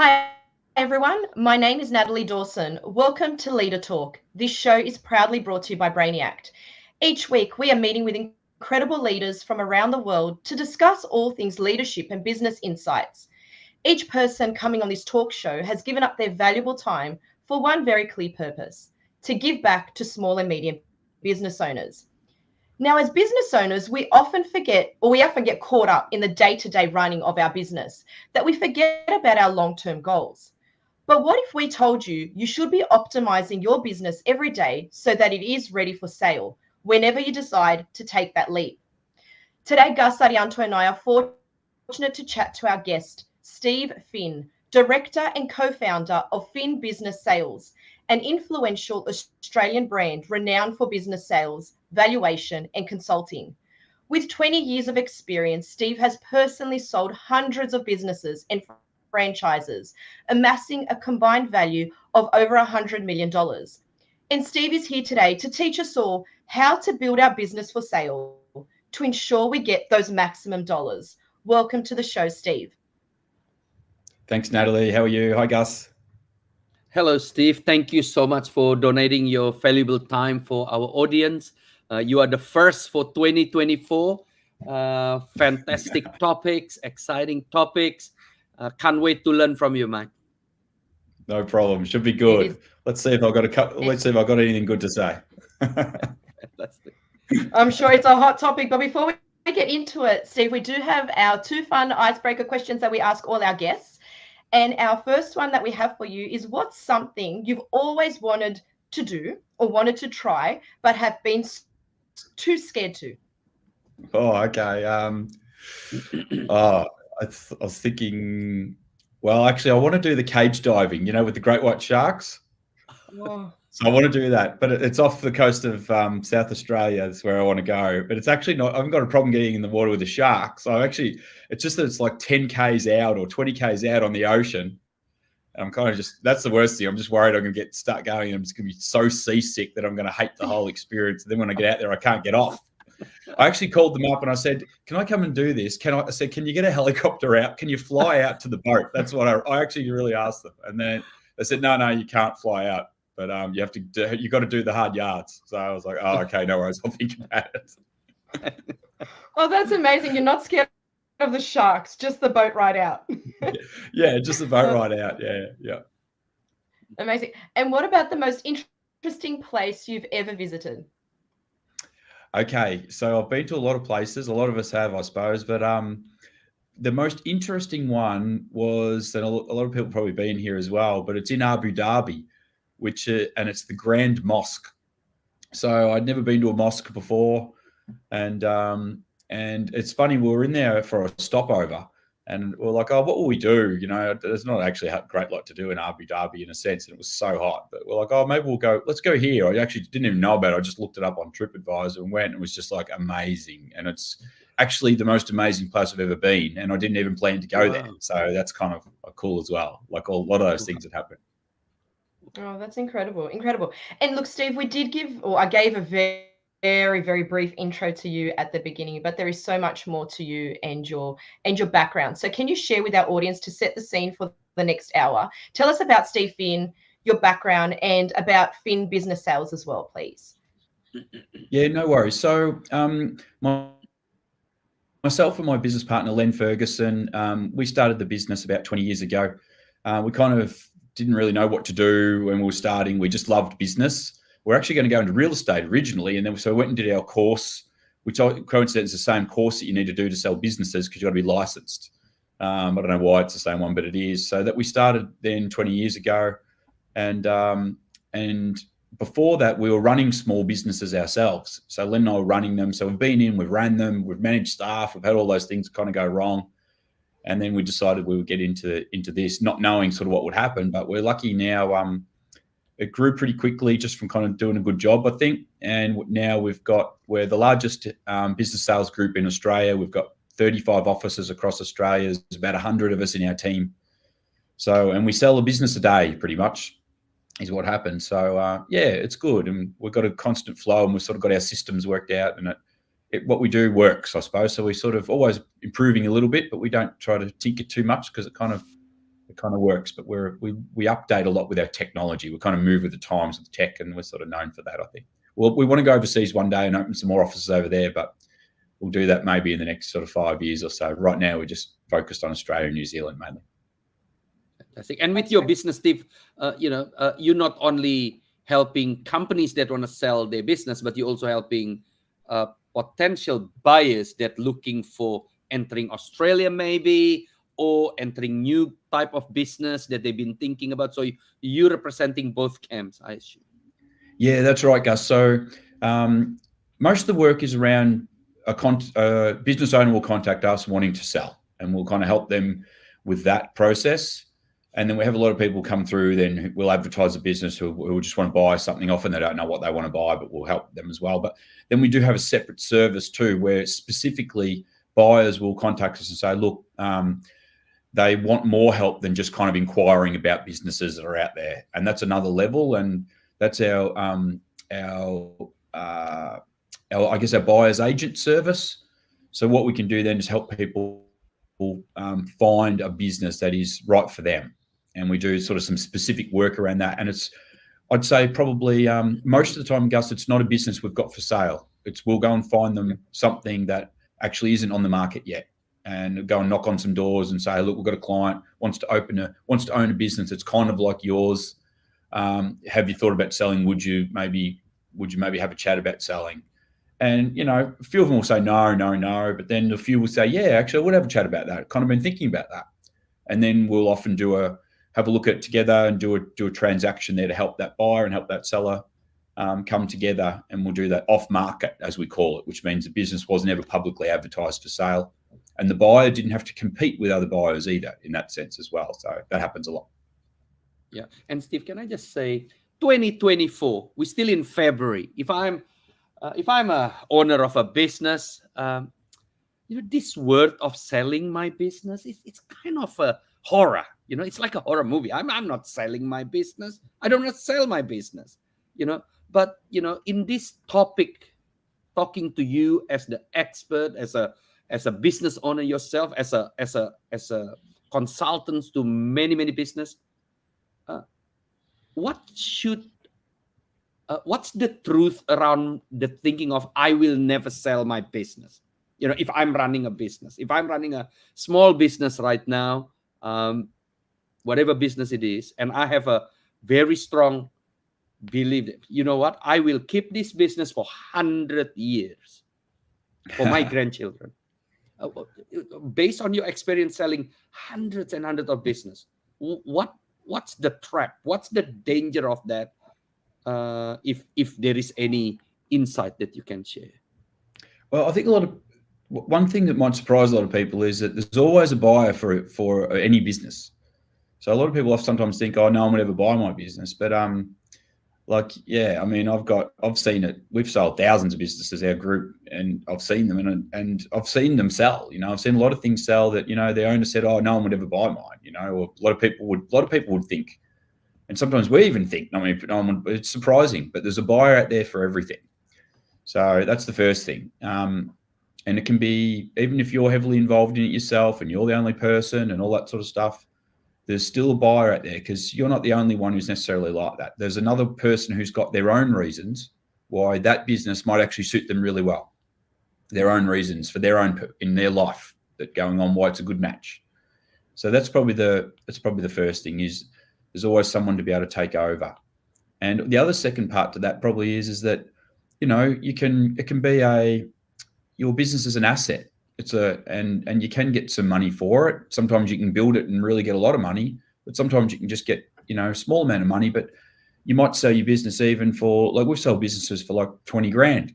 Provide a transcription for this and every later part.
Hi, everyone. My name is Natalie Dawson. Welcome to Leader Talk. This show is proudly brought to you by Brainiact. Each week, we are meeting with incredible leaders from around the world to discuss all things leadership and business insights. Each person coming on this talk show has given up their valuable time for one very clear purpose: to give back to small and medium business owners. Now, as business owners, we often get caught up in the day-to-day running of our business, that we forget about our long-term goals. But what if we told you you should be optimizing your business every day so that it is ready for sale whenever you decide to take that leap? Today, Gustav, Arianto and I are fortunate to chat to our guest, Steve Finn, Director and Co-founder of Finn Business Sales, an influential Australian brand renowned for business sales, valuation, and consulting. With 20 years of experience, Steve has personally sold hundreds of businesses and franchises, amassing a combined value of over $100 million. And Steve is here today to teach us all how to build our business for sale to ensure we get those maximum dollars. Welcome to the show, Steve. Thanks, Natalie. How are you? Hi, Gus. Hello, Steve. Thank you so much for donating your valuable time for our audience. You are the first for 2024. Fantastic topics, exciting topics. Can't wait to learn from you, Mike. No problem. Should be good. Let's see if I've got anything good to say. I'm sure it's a hot topic, but before we get into it, Steve, we do have our two fun icebreaker questions that we ask all our guests. And our first one that we have for you is, what's something you've always wanted to do or wanted to try, but have been too scared to? Oh, okay. I was thinking, well, actually, I want to do the cage diving, with the great white sharks. Oh. So I want to do that, but it's off the coast of South Australia. That's where I want to go. But it's actually not. I haven't got a problem getting in the water with a shark. So it's just that it's like 10 k's out or 20 k's out on the ocean. And I'm kind of that's the worst thing. I'm just worried I'm going to start going, and I'm just going to be so seasick that I'm going to hate the whole experience. And then when I get out there, I can't get off. I actually called them up and I said, "Can I come and do this? I said, can you get a helicopter out? Can you fly out to the boat?" That's what I actually really asked them. And then they said, no, you can't fly out. But you got to do the hard yards. So I was like, oh, okay, no worries. I'll think about it. Oh, that's amazing. You're not scared of the sharks, just the boat ride out. Yeah, just the boat ride out. Yeah. Amazing. And what about the most interesting place you've ever visited? Okay, so I've been to a lot of places. A lot of us have, I suppose. But the most interesting one was, and a lot of people probably been here as well, but it's in Abu Dhabi. And it's the Grand Mosque. So I'd never been to a mosque before, and it's funny, we were in there for a stopover, and we're like, oh, what will we do? There's not actually a great lot to do in Abu Dhabi in a sense, and it was so hot. But we're like, oh, maybe let's go here. I actually didn't even know about it. I just looked it up on TripAdvisor and went, and it was just like amazing. And it's actually the most amazing place I've ever been, and I didn't even plan to go there. So that's kind of cool as well. Like a lot of those things that happen. Oh, that's incredible. And look, Steve, I gave a very, very, very brief intro to you at the beginning, but there is so much more to you and your background. So can you share with our audience, to set the scene for the next hour? Tell us about Steve Finn, your background, and about Finn Business Sales as well, please. Yeah, no worries. So myself and my business partner, Len Ferguson, we started the business about 20 years ago. We kind of didn't really know what to do when we were starting. We just loved business. We're actually going to go into real estate originally, and then so we went and did our course, which coincidentally is the same course that you need to do to sell businesses, because you've got to be licensed. I don't know why it's the same one, but it is. So that we started then 20 years ago, and before that we were running small businesses ourselves. So Len and I were running them. So we've ran them, we've managed staff, we've had all those things kind of go wrong. And then we decided we would get into this, not knowing sort of what would happen. But we're lucky now. It grew pretty quickly just from kind of doing a good job, I think. And now we're the largest business sales group in Australia. We've got 35 offices across Australia. There's about 100 of us in our team. So, and we sell a business a day pretty much is what happens. So, it's good. And we've got a constant flow, and we've sort of got our systems worked out, and what we do works, I suppose. So we're sort of always improving a little bit, but we don't try to tinker too much, because it kind of it kind of works. But we update a lot with our technology. We kind of move with the times with tech, and we're sort of known for that, I think. Well, we want to go overseas one day and open some more offices over there, but we'll do that maybe in the next sort of 5 years or so. Right now, we're just focused on Australia and New Zealand mainly. Fantastic. And with your business, Steve, you're not only helping companies that want to sell their business, but you're also helping potential buyers that looking for entering Australia maybe, or entering new type of business that they've been thinking about. So you're representing both camps, I assume. Yeah, that's right, Gus. So most of the work is around a business owner will contact us wanting to sell, and we'll kind of help them with that process. And then we have a lot of people come through, then we'll advertise a business who just want to buy something. Often they don't know what they want to buy, but we'll help them as well. But then we do have a separate service too, where specifically buyers will contact us and say, look, they want more help than just kind of inquiring about businesses that are out there. And that's another level. And that's our I guess our buyer's agent service. So what we can do then is help people find a business that is right for them. And we do sort of some specific work around that. And it's, I'd say probably most of the time, Gus, it's not a business we've got for sale. It's we'll go and find them something that actually isn't on the market yet, and go and knock on some doors and say, look, we've got a client wants to own a business that's kind of like yours. Have you thought about selling? Would you maybe have a chat about selling? And, you know, a few of them will say no, but then a few will say, yeah, actually, I would have a chat about that. Kind of been thinking about that. And then we'll often have a look at it together and do a transaction there to help that buyer and help that seller come together. And we'll do that off market, as we call it, which means the business wasn't ever publicly advertised for sale. And the buyer didn't have to compete with other buyers either in that sense as well. So that happens a lot. Yeah. And Steve, can I just say 2024, we're still in February. If I'm a owner of a business, this word of selling my business, it's kind of a horror. It's like a horror movie. I'm not selling my business. I don't want to sell my business. But in this topic, talking to you as the expert, as a business owner yourself, as a consultant to many business, what's the truth around the thinking of I will never sell my business? If I'm running a business, if I'm running a small business right now, whatever business it is, and I have a very strong belief that, you know what, I will keep this business for 100 years for my grandchildren. Based on your experience selling hundreds and hundreds of business, what's the trap? What's the danger of that? If there is any insight that you can share. Well, I think one thing that might surprise a lot of people is that there's always a buyer for any business. So a lot of people sometimes think, oh, no one would ever buy my business. But yeah, I mean, I've seen it. We've sold thousands of businesses, our group, and I've seen them and I've seen them sell. I've seen a lot of things sell that, the owner said, oh, no one would ever buy mine, or a lot of people would think. And sometimes we even think, it's surprising, but there's a buyer out there for everything. So that's the first thing. And it can be, even if you're heavily involved in it yourself and you're the only person and all that sort of stuff, there's still a buyer out there, because you're not the only one who's necessarily like that. There's another person who's got their own reasons why that business might actually suit them really well. Their own reasons for their own in their life that going on, why it's a good match. So that's probably the first thing, is there's always someone to be able to take over. And the other second part to that probably is that, it can be your business is an asset. And you can get some money for it. Sometimes you can build it and really get a lot of money, but sometimes you can just get, a small amount of money, but you might sell your business even for, like, we've sold businesses for like 20 grand.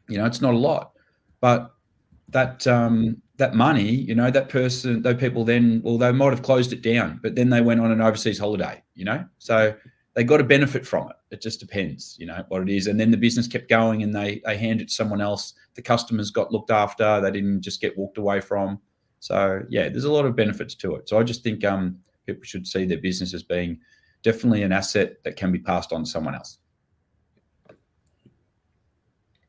It's not a lot, but that money, those people then, well, they might have closed it down, but then they went on an overseas holiday, so they got a benefit from it. It just depends, what it is. And then the business kept going and they hand it to someone else. The customers got looked after. They didn't just get walked away from. So yeah, there's a lot of benefits to it. So I just think people should see their business as being definitely an asset that can be passed on to someone else.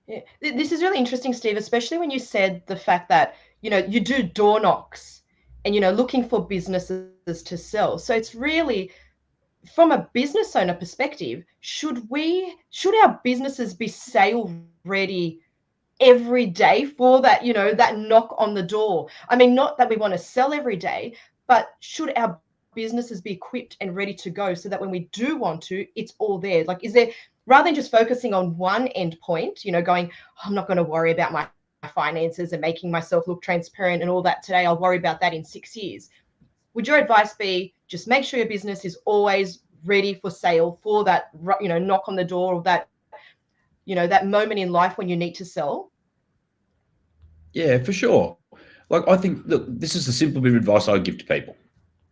Yeah, this is really interesting, Steve, especially when you said the fact that, you do door knocks. and, looking for businesses to sell. So it's really, from a business owner perspective, should our businesses be sale ready every day for that, that knock on the door? I mean, not that we want to sell every day, but should our businesses be equipped and ready to go so that when we do want to, it's all there? Like, is there, rather than just focusing on one end point, going, I'm not going to worry about my finances and making myself look transparent and all that today, I'll worry about that in 6 years. Would your advice be just make sure your business is always ready for sale for that, knock on the door, or that, that moment in life when you need to sell? Yeah, for sure. Like, I think, look, this is a simple bit of advice I would give to people.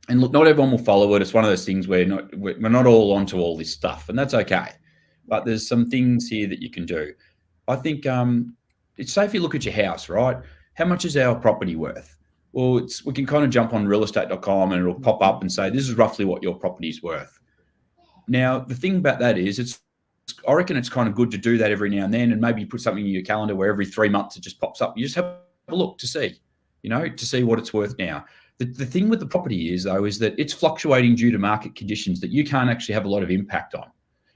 And look, not everyone will follow it. It's one of those things where we're not all onto all this stuff, and that's okay. But there's some things here that you can do. I think it's safe if you look at your house, right? How much is our property worth? Well, we can kind of jump on realestate.com and it'll pop up and say, this is roughly what your property is worth. Now, the thing about that is I reckon it's kind of good to do that every now and then, and maybe you put something in your calendar where every 3 months it just pops up. You just have a look to see, to see what it's worth now. The thing with the property is, though, is that it's fluctuating due to market conditions that you can't actually have a lot of impact on.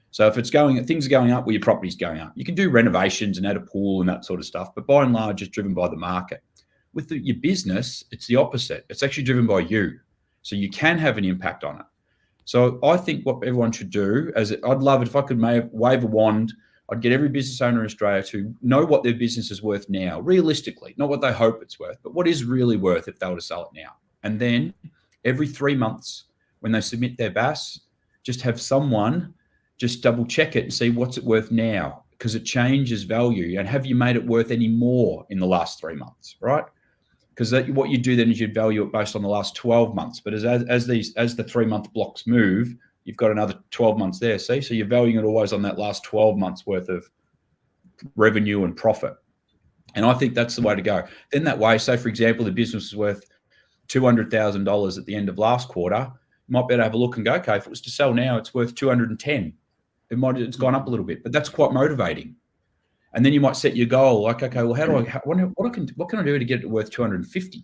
So if things are going up, well, your property's going up. You can do renovations and add a pool and that sort of stuff, but by and large, it's driven by the market. With your business, it's the opposite. It's actually driven by you. So you can have an impact on it. So I think what everyone should do, I'd love it if I could wave a wand, I'd get every business owner in Australia to know what their business is worth now, realistically, not what they hope it's worth, but what is really worth if they were to sell it now. And then every 3 months when they submit their BAS, just have someone just double check it and see what's it worth now, because it changes value. And have you made it worth any more in the last 3 months, right? Because what you do then is you'd value it based on the last 12 months. But as the 3 month blocks move, you've got another 12 months there. See, so you're valuing it always on that last 12 months worth of revenue and profit. And I think that's the way to go. Then that way, say for example, the business is worth $200,000 at the end of last quarter. You might be able to have a look and go, okay, if it was to sell now, it's worth 210. It's gone up a little bit, but that's quite motivating. And then you might set your goal, like, okay, well, what can I do to get it worth 250?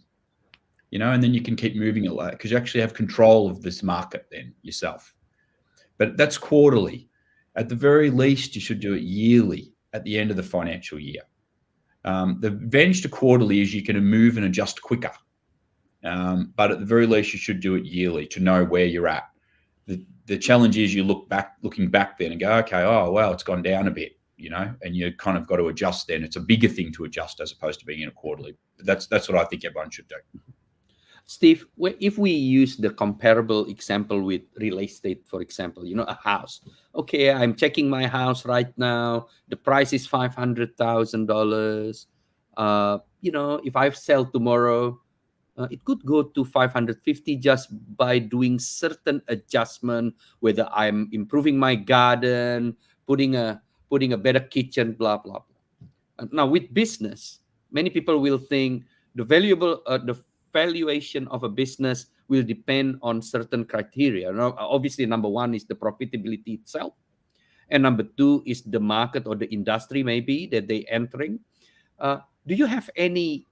And then you can keep moving it, because you actually have control of this market then yourself. But that's quarterly. At the very least, you should do it yearly at the end of the financial year. The advantage to quarterly is you can move and adjust quicker. But at the very least, you should do it yearly to know where you're at. The challenge is looking back then and go, okay, oh, well, it's gone down a bit, and you kind of got to adjust then. It's a bigger thing to adjust as opposed to being in a quarterly. But that's what I think everyone should do. Steve, if we use the comparable example with real estate, for example, a house. Okay, I'm checking my house right now. The price is $500,000. If I sell tomorrow, it could go to 550 just by doing certain adjustment, whether I'm improving my garden, putting a better kitchen, blah, blah, blah. Now with business, many people will think the valuation of a business will depend on certain criteria. Now, obviously, number one is the profitability itself. And number two is the market or the industry maybe that they're entering. Do you have any,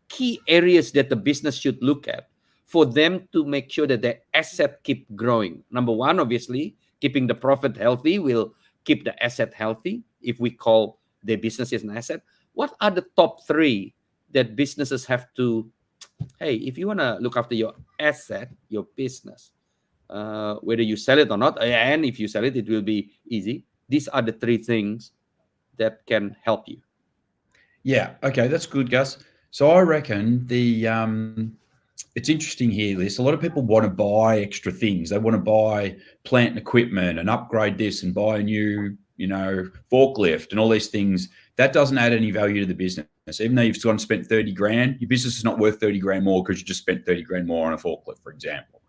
key areas that the business should look at for them to make sure that their asset keep growing? Number one, obviously, keeping the profit healthy will keep the asset healthy if we call their business as an asset. What are the top three that businesses have to, hey, if you want to look after your asset, your business, whether you sell it or not, and if you sell it, it will be easy. These are the three things that can help you. Yeah, okay, that's good, Gus. So I reckon it's interesting here, Liz. A lot of people want to buy extra things. They want to buy plant and equipment and upgrade this and buy a new, forklift and all these things. That doesn't add any value to the business. Even though you've gone and spent 30 grand, your business is not worth 30 grand more because you just spent 30 grand more on a forklift, for example.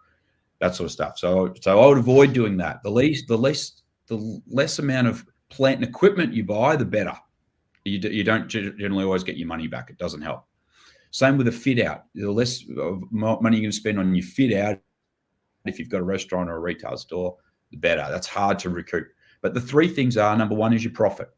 That sort of stuff. So I would avoid doing that. The less amount of plant and equipment you buy, the better. You don't generally always get your money back. It doesn't help. Same with a fit out. The less money you're going to spend on your fit out, if you've got a restaurant or a retail store, the better. That's hard to recoup. But the three things are, number one is your profit.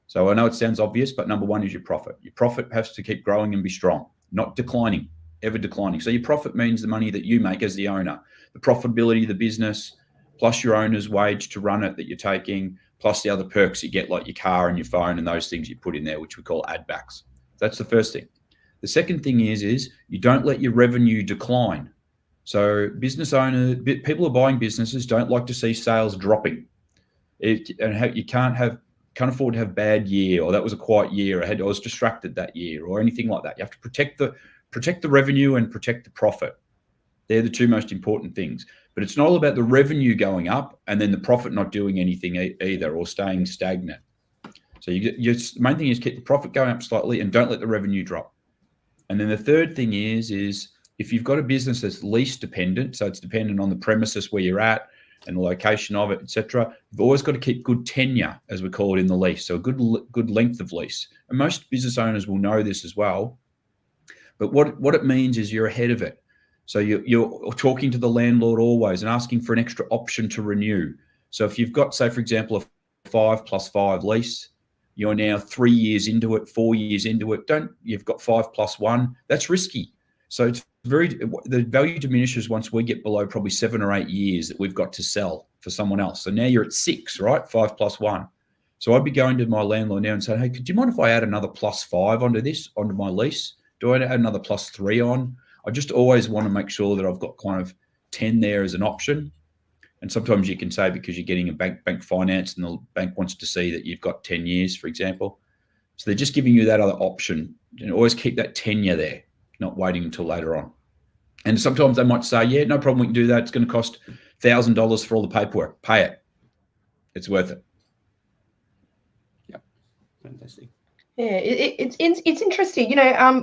So I know it sounds obvious, but number one is your profit. Your profit has to keep growing and be strong, not declining. ever declining. So your profit means the money that you make as the owner, the profitability of the business, plus your owner's wage to run it that you're taking, plus the other perks you get like your car and your phone and those things you put in there, which we call add backs. That's the first thing. The second thing is you don't let your revenue decline. So business owners, people who are buying businesses don't like to see sales dropping. You can't afford to have bad year, or that was a quiet year, I was distracted that year, or anything like that. You have to protect the revenue and protect the profit. They're the two most important things. But it's not all about the revenue going up and then the profit not doing anything either, or staying stagnant. So the main thing is keep the profit going up slightly and don't let the revenue drop. And then the third thing is if you've got a business that's lease dependent, so it's dependent on the premises where you're at and the location of it, etc., you've always got to keep good tenure, as we call it in the lease. So a good length of lease. And most business owners will know this as well. But what it means is you're ahead of it. So you're talking to the landlord always and asking for an extra option to renew. So if you've got, say, for example, a 5+5 lease, you're now 3 years into it, 4 years into it, you've got 5+1, that's risky. So it's the value diminishes once we get below probably 7 or 8 years that we've got to sell for someone else. So now you're at 6, right? 5+1. So I'd be going to my landlord now and saying, hey, do you mind if I add another +5 onto my lease? Do I add another +3 on? I just always want to make sure that I've got kind of 10 there as an option. And sometimes you can say because you're getting a bank finance and the bank wants to see that you've got 10 years, for example. So they're just giving you that other option. And always keep that tenure there, not waiting until later on. And sometimes they might say, yeah, no problem, we can do that. It's going to cost $1,000 for all the paperwork. Pay it. It's worth it. Yeah, fantastic. Yeah, it's interesting.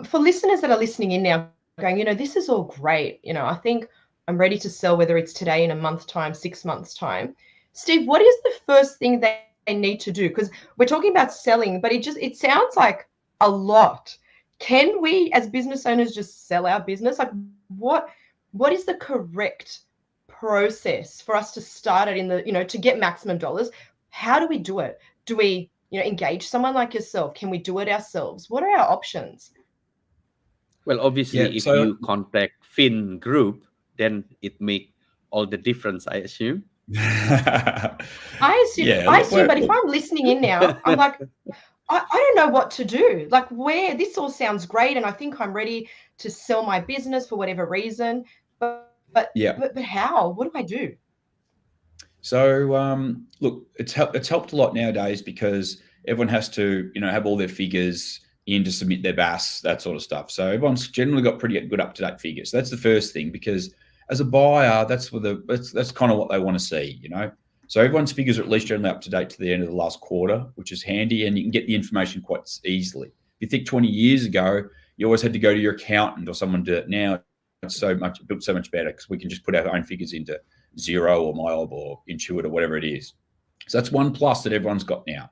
For listeners that are listening in now, going, this is all great. I think I'm ready to sell, whether it's today, in a month's time, 6 months' time. Steve, what is the first thing they need to do? Because we're talking about selling, but it sounds like a lot. Can we, as business owners, just sell our business? Like, what is the correct process for us to start it to get maximum dollars? How do we do it? Do we, engage someone like yourself? Can we do it ourselves? What are our options? Well, obviously, if you contact Fin Group, then it makes all the difference, I assume. I assume, but if I'm listening in now, I'm like, I don't know what to do. Like, this all sounds great, and I think I'm ready to sell my business for whatever reason. But how? What do I do? So look, it's helped a lot nowadays because everyone has to have all their figures in to submit their BAS, that sort of stuff. So everyone's generally got pretty good up-to-date figures. So that's the first thing, because as a buyer, that's kind of what they want to see, So everyone's figures are at least generally up to date to the end of the last quarter, which is handy, and you can get the information quite easily. If you think 20 years ago, you always had to go to your accountant or someone to do it. Now it's built so much better because we can just put our own figures into Xero or MyOb or Intuit or whatever it is. So that's one plus that everyone's got now.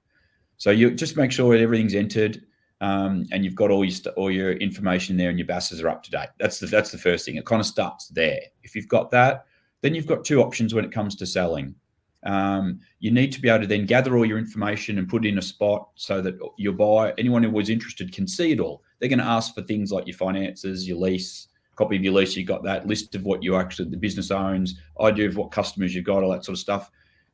So you just make sure that everything's entered. And you've got all your information there, and your BASs are up to date. That's the first thing. It kind of starts there. If you've got that, then you've got two options when it comes to selling. You need to be able to then gather all your information and put it in a spot so that your buyer, anyone who was interested, can see it all. They're going to ask for things like your finances, your lease, copy of your lease. You got that list of what the business owns, idea of what customers you've got, all that sort of stuff.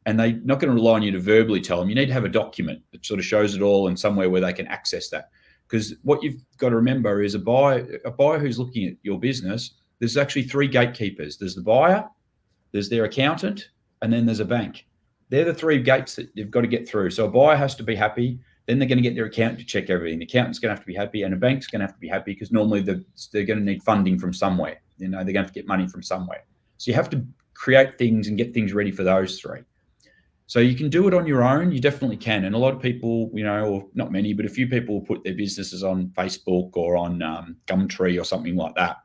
And they're not going to rely on you to verbally tell them. You need to have a document that sort of shows it all and somewhere where they can access that. Because what you've got to remember is a buyer who's looking at your business, there's actually three gatekeepers. There's the buyer, there's their accountant, and then there's a bank. They're the three gates that you've got to get through. So a buyer has to be happy. Then they're going to get their accountant to check everything. The accountant's going to have to be happy, and a bank's going to have to be happy because normally they're going to need funding from somewhere. They're going to have to get money from somewhere. So you have to create things and get things ready for those three. So you can do it on your own. You definitely can. And a lot of people, or not many, but a few people will put their businesses on Facebook or on Gumtree or something like that.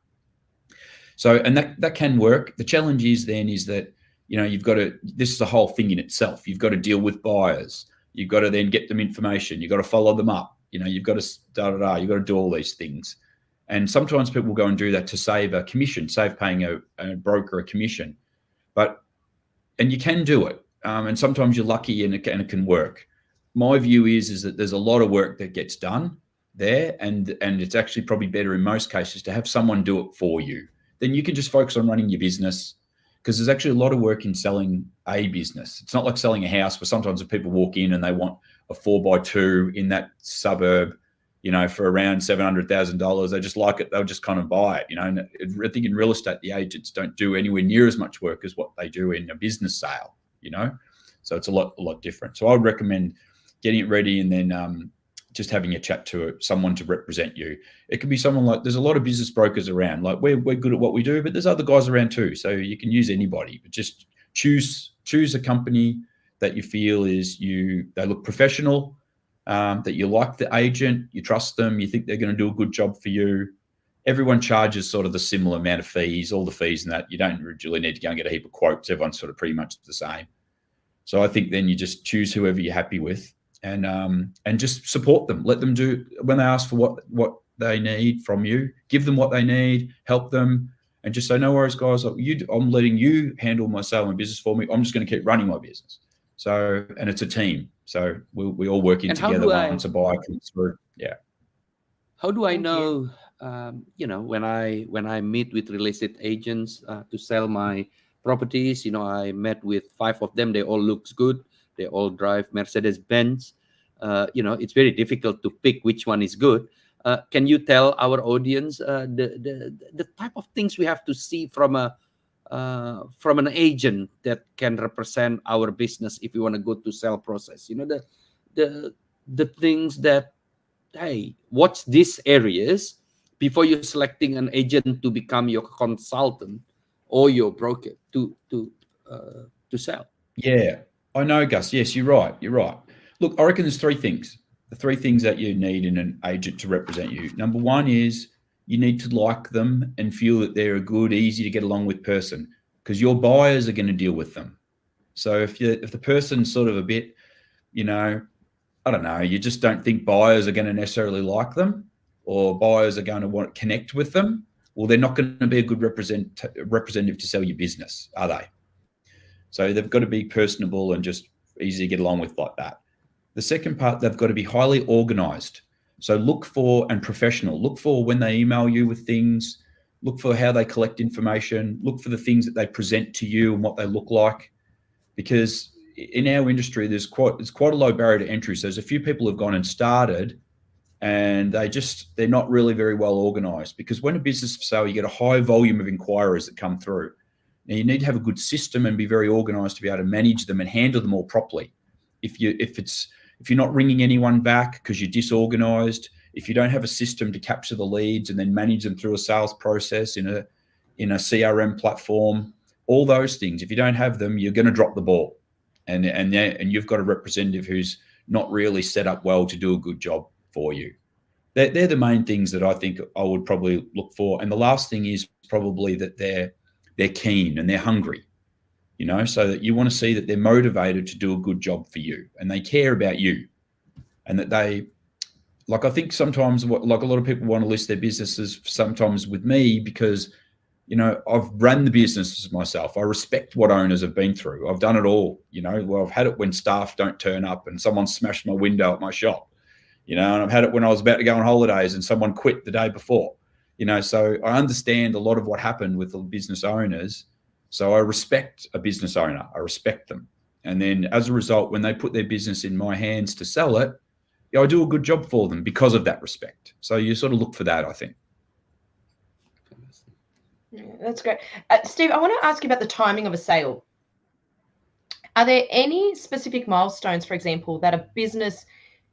So, and that can work. The challenge is that, you've got to, this is a whole thing in itself. You've got to deal with buyers. You've got to then get them information. You've got to follow them up. You've got to you've got to do all these things. And sometimes people go and do that to save a commission, save paying a broker a commission. And you can do it. And sometimes you're lucky and it can work. My view is that there's a lot of work that gets done, there, and it's actually probably better in most cases to have someone do it for you. Then you can just focus on running your business, because there's actually a lot of work in selling a business. It's not like selling a house where sometimes if people walk in and they want a 4x2 in that suburb, you know, for around $700,000, they just like it. They'll just kind of buy it, you know. And I think in real estate, the agents don't do anywhere near as much work as what they do in a business sale, you know. So it's a lot different. So I would recommend getting it ready and then just having a chat to someone to represent you. It could be someone like, there's a lot of business brokers around. Like we're good at what we do, but there's other guys around too. So you can use anybody, but just choose a company that you feel they look professional, that you like the agent, you trust them, you think they're going to do a good job for you. Everyone charges sort of the similar amount of fees, all the fees and that. You don't really need to go and get a heap of quotes. Everyone's sort of pretty much the same. So I think then you just choose whoever you're happy with, and just support them. Let them do, when they ask for what they need from you, give them what they need, help them, and just say, no worries, guys. I'm letting you handle my sale and business for me. I'm just going to keep running my business. So, and it's a team. So we all work in together once a buyer comes through. Yeah. How do I know, you know, when I meet with real estate agents to sell my properties, you know, I met with 5 of them. They all looks good. They all drive Mercedes-Benz. You know, it's very difficult to pick which one is good. Can you tell our audience the type of things we have to see from an agent that can represent our business if we want to go to sell process? You know, the things that, hey, watch these areas before you're selecting an agent to become your consultant or your broker to sell. Yeah, I know, Gus. Yes, you're right. Look, I reckon there's 3 things. The 3 things that you need in an agent to represent you. Number 1 is you need to like them and feel that they're a good, easy to get along with person, because your buyers are going to deal with them. So if the person's sort of a bit, you know, I don't know, you just don't think buyers are going to necessarily like them, or buyers are going to want to connect with them, well, they're not going to be a good representative to sell your business, are they? So they've got to be personable and just easy to get along with like that. The second part, they've got to be highly organized. So look for, and professional, look for when they email you with things, look for how they collect information, look for the things that they present to you and what they look like. Because in our industry, it's quite a low barrier to entry. So there's a few people who've gone and started and they're not really very well organized, because when a business is for sale, you get a high volume of inquiries that come through. Now you need to have a good system and be very organized to be able to manage them and handle them all properly. If you're not ringing anyone back because you're disorganized, if you don't have a system to capture the leads and then manage them through a sales process in a CRM platform, all those things, if you don't have them, you're going to drop the ball. And you've got a representative who's not really set up well to do a good job for you. They're the main things that I think I would probably look for. And the last thing is probably that they're keen and they're hungry, you know, so that you want to see that they're motivated to do a good job for you and they care about you, and that they, like, I think sometimes like a lot of people want to list their businesses sometimes with me because, you know, I've run the businesses myself. I respect what owners have been through. I've done it all, you know. Well, I've had it when staff don't turn up and someone smashed my window at my shop, you know, and I've had it when I was about to go on holidays and someone quit the day before, you know. So I understand a lot of what happened with the business owners. So I respect a business owner. I respect them. And then as a result, when they put their business in my hands to sell it, I do a good job for them because of that respect. So you sort of look for that, I think. Yeah, that's great. Steve, I want to ask you about the timing of a sale. Are there any specific milestones, for example, that a business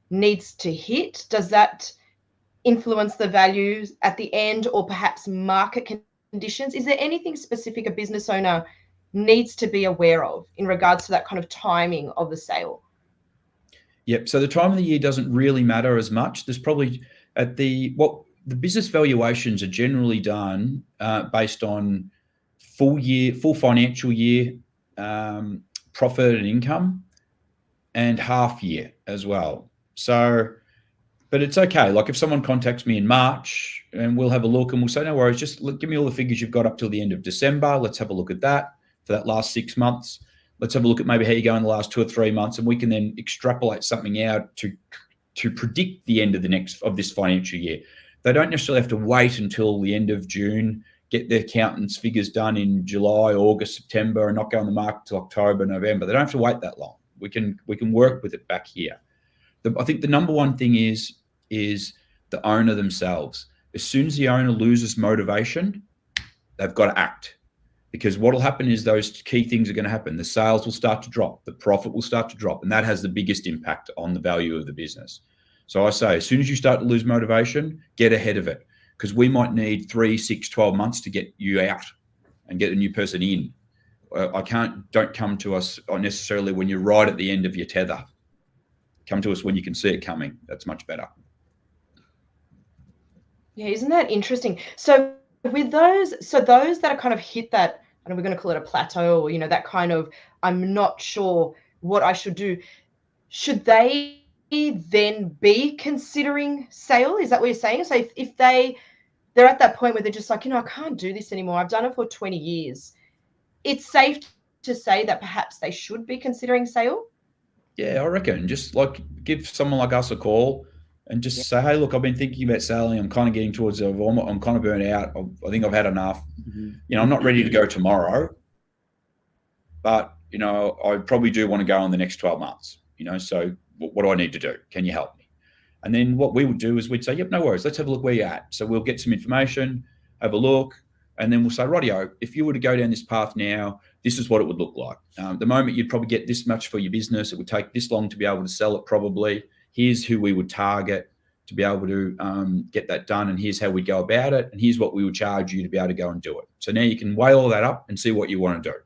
needs to hit? Does that influence the values at the end, or perhaps market conditions? Is there anything specific a business owner needs to be aware of in regards to that kind of timing of the sale? Yep. So the time of the year doesn't really matter as much. There's probably the business valuations are generally done based on full financial year profit and income, and half year as well. So, but it's okay. Like if someone contacts me in March and we'll have a look and we'll say, no worries, just give me all the figures you've got up till the end of December. Let's have a look at that for that last 6 months. Let's have a look at maybe how you go in the last 2 or 3 months, and we can then extrapolate something out to to predict the end of this financial year. They don't necessarily have to wait until the end of June, get their accountants' figures done in July, August, September, and not go on the market till October, November. They don't have to wait that long. We can work with it back here. I think the number one thing is the owner themselves. As soon as the owner loses motivation, they've got to act. Because what will happen is those key things are going to happen. The sales will start to drop. The profit will start to drop. And that has the biggest impact on the value of the business. So I say, as soon as you start to lose motivation, get ahead of it. Because we might need 3, 6, 12 months to get you out and get a new person in. Don't come to us necessarily when you're right at the end of your tether. Come to us when you can see it coming. That's much better. Yeah, isn't that interesting? So with those that are kind of hit that, I know we're going to call it a plateau, or, you know, that kind of, I'm not sure what I should do. Should they then be considering sale? Is that what you're saying? So if they're at that point where they're just like, you know, I can't do this anymore. I've done it for 20 years. It's safe to say that perhaps they should be considering sale? Yeah, I reckon. Just like give someone like us a call and just say, hey, look, I've been thinking about selling. I'm kind of getting towards I'm kind of burnt out. I think I've had enough. You know, I'm not ready to go tomorrow, but, you know, I probably do want to go in the next 12 months, you know, so what do I need to do? Can you help me? And then what we would do is we'd say, yep, no worries. Let's have a look where you're at. So we'll get some information, have a look, and then we'll say, rightio, if you were to go down this path now, this is what it would look like. The moment you'd probably get this much for your business. It would take this long to be able to sell it probably. Here's who we would target to be able to get that done. And here's how we go about it. And here's what we would charge you to be able to go and do it. So now you can weigh all that up and see what you want to do.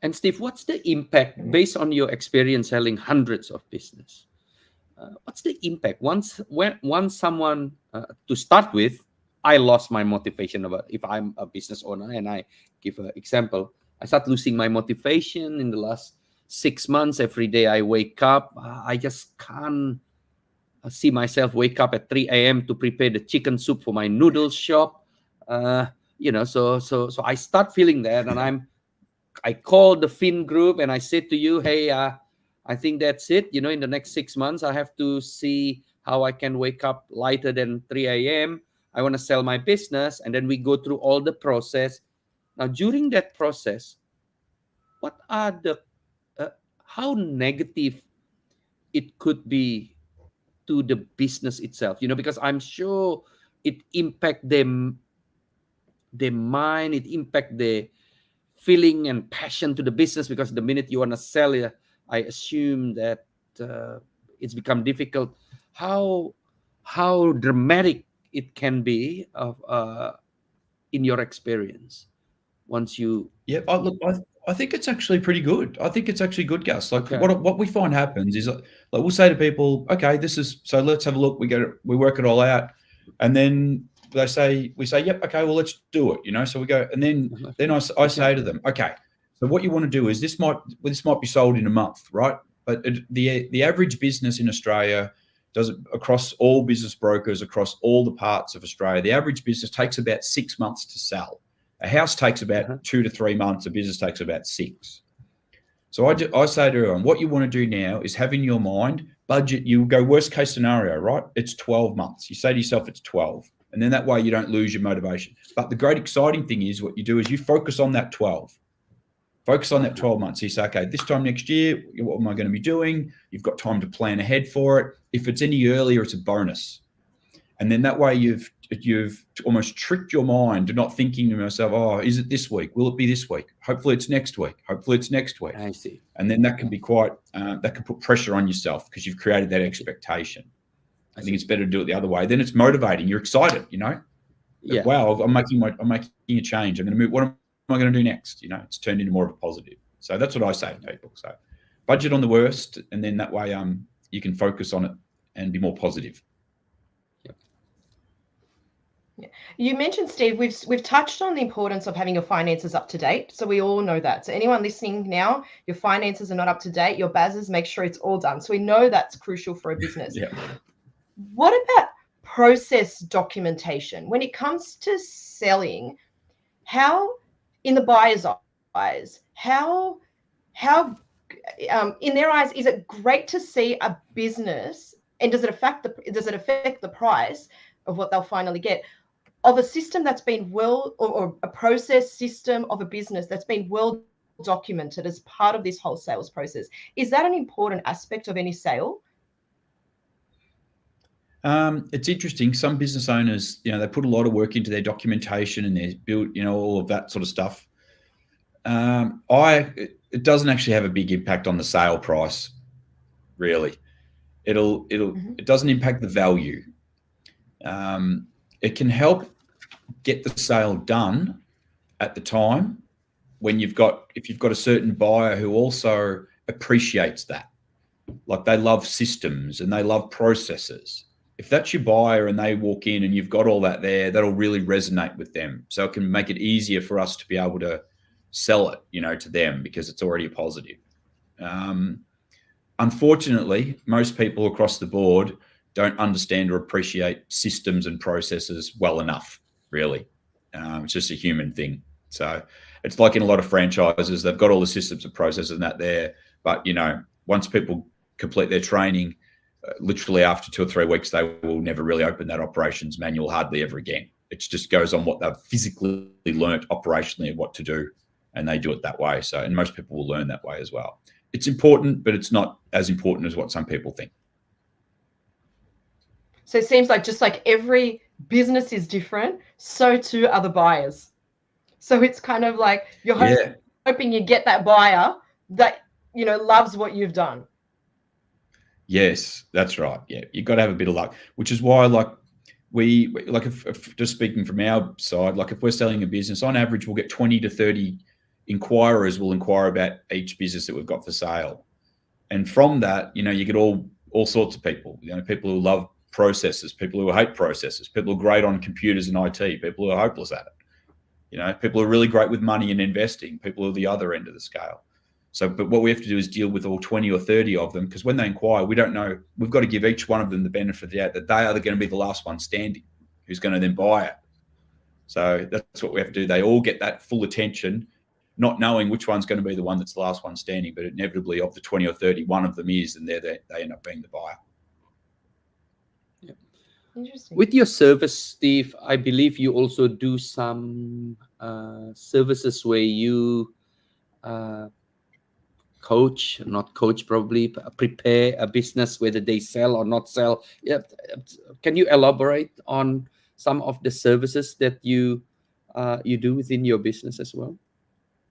And Steve, what's the impact based on your experience selling hundreds of business? What's the impact once someone to start with? I lost my motivation about if I'm a business owner, and I give an example. I start losing my motivation in the last 6 months. Every day I wake up, I just can't see myself wake up at 3 a.m. to prepare the chicken soup for my noodles shop. You know, so I start feeling that, and I called the Fin group and I said to you, hey, I think that's it. You know, in the next 6 months, I have to see how I can wake up lighter than 3 a.m. I want to sell my business. And then we go through all the process. Now, during that process, what are how negative it could be to the business itself? You know, because I'm sure it impact them, their mind, it impact the feeling and passion to the business, because the minute you want to sell it, I assume that it's become difficult. How dramatic it can be in your experience once you? Yeah, I think it's actually pretty good. I think it's actually good, Gus. Like what we find happens is like we'll say to people, okay, so let's have a look. We work it all out, and then we say, yep, okay, well, let's do it. You know, so we go, and then I say to them, okay, so what you want to do is this might be sold in a month, right? But the average business in Australia does it across all business brokers, across all the parts of Australia. The average business takes about 6 months to sell. A house takes about 2 to 3 months. A business takes about 6. So I say to everyone, what you want to do now is have in your mind, budget, you go worst case scenario, right? It's 12 months. You say to yourself, it's 12. And then that way you don't lose your motivation. But the great exciting thing is what you do is you focus on that 12. Focus on that 12 months. So you say, okay, this time next year, what am I going to be doing? You've got time to plan ahead for it. If it's any earlier, it's a bonus. And then that way you've almost tricked your mind to not thinking to yourself, oh, is it this week? Will it be this week? Hopefully it's next week. Hopefully it's next week. I see. And then that can be quite, that can put pressure on yourself because you've created that expectation. I think it's better to do it the other way. Then it's motivating. You're excited, you know? Yeah. Wow, I'm making a change. I'm going to move. What am I going to do next? You know, it's turned into more of a positive. So that's what I say to people. So budget on the worst, and then that way you can focus on it and be more positive. Yeah. You mentioned, Steve, we've touched on the importance of having your finances up to date. So we all know that. So anyone listening now, your finances are not up to date, your BASs, make sure it's all done. So we know that's crucial for a business. Yeah. What about process documentation? When it comes to selling, how, in the buyer's eyes, how in their eyes, is it great to see a business, and does it affect the price of what they'll finally get, of a system that's been or a process system of a business that's been well documented as part of this whole sales process? Is that an important aspect of any sale? It's interesting. Some business owners, they put a lot of work into their documentation and their build, all of that sort of stuff. It doesn't actually have a big impact on the sale price, really. It doesn't impact the value. It can help get the sale done at the time if you've got a certain buyer who also appreciates that. Like, they love systems and they love processes. If that's your buyer and they walk in and you've got all that there, that'll really resonate with them. So it can make it easier for us to be able to sell it, to them, because it's already a positive. Unfortunately, most people across the board don't understand or appreciate systems and processes well enough, really. It's just a human thing. So it's like in a lot of franchises, they've got all the systems and processes and that there, but once people complete their training, literally after 2 or 3 weeks, they will never really open that operations manual hardly ever again. It just goes on what they've physically learnt operationally what to do, and they do it that way. So, and most people will learn that way as well. It's important, but it's not as important as what some people think. So it seems like just like every business is different, so too are the buyers. So it's kind of like you're hoping you get that buyer that, loves what you've done. Yes, that's right. Yeah, you've got to have a bit of luck, which is why, if just speaking from our side, like if we're selling a business, on average, we'll get 20 to 30 inquirers will inquire about each business that we've got for sale. And from that, you get all sorts of people, people who love processes, people who hate processes, people who are great on computers and IT, people who are hopeless at it. People who are really great with money and investing, people who are the other end of the scale. So, but what we have to do is deal with all 20 or 30 of them, because when they inquire, we don't know. We've got to give each one of them the benefit of the doubt that they are going to be the last one standing who's going to then buy it. So that's what we have to do. They all get that full attention, not knowing which one's going to be the one that's the last one standing, but inevitably of the 20 or 30, one of them is, and they end up being the buyer. Yeah. Interesting. With your service, Steve, I believe you also do some services where you prepare a business whether they sell or not sell. Yeah. Can you elaborate on some of the services that you do within your business as well?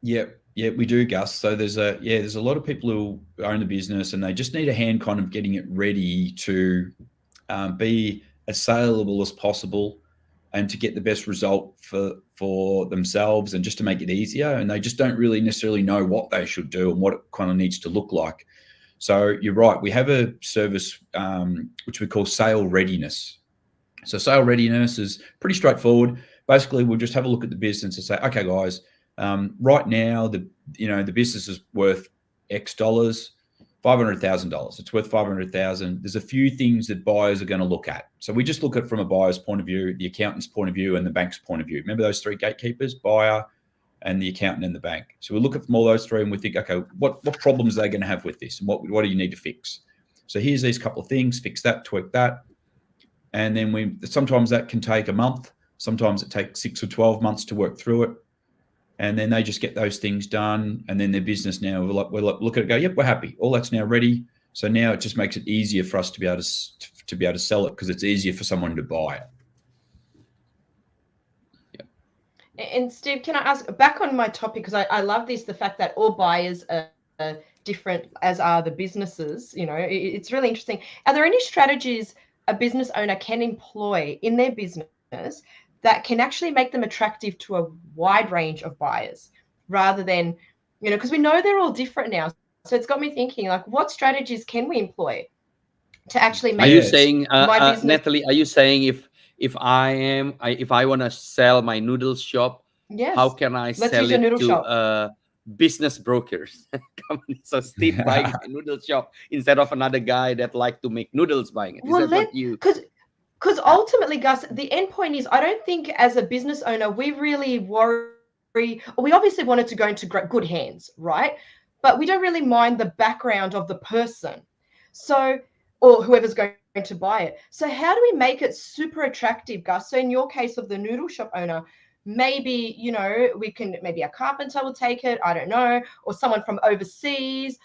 Yeah, we do, Gus. So there's a lot of people who own the business and they just need a hand kind of getting it ready to be as saleable as possible and to get the best result for themselves and just to make it easier. And they just don't really necessarily know what they should do and what it kind of needs to look like. So you're right. We have a service which we call sale readiness. So sale readiness is pretty straightforward. Basically, we'll just have a look at the business and say, okay, guys, right now the business is worth X dollars, $500,000. It's worth $500,000. There's a few things that buyers are going to look at. So we just look at it from a buyer's point of view, the accountant's point of view, and the bank's point of view. Remember those three gatekeepers: buyer, and the accountant, and the bank. So we look at from all those three and we think, okay, what problems are they going to have with this, and what do you need to fix? So here's these couple of things: fix that, tweak that, and then sometimes that can take a month. Sometimes it takes 6 or 12 months to work through it. And then they just get those things done. And then their business now, we'll look at it and go, yep, we're happy. All that's now ready. So now it just makes it easier for us to be able to sell it, because it's easier for someone to buy it. Yeah. And Steve, can I ask, back on my topic, because I love this, the fact that all buyers are different, as are the businesses. It's really interesting. Are there any strategies a business owner can employ in their business that can actually make them attractive to a wide range of buyers, rather than, because we know they're all different now. So it's got me thinking, like, what strategies can we employ to actually make? Are you saying, my business... Natalie? Are you saying if I want to sell my noodle shop, yes, how can I sell it to business brokers? So Steve buying a noodle shop instead of another guy that like to make noodles buying it. Is that what you? Because ultimately, Gus, the end point is, I don't think as a business owner, we really worry, or we obviously want it to go into good hands, right? but we don't really mind the background of the person. So, or whoever's going to buy it. So how do we make it super attractive, Gus? So in your case of the noodle shop owner, maybe, you know, maybe a carpenter will take it, I don't know, or someone from overseas,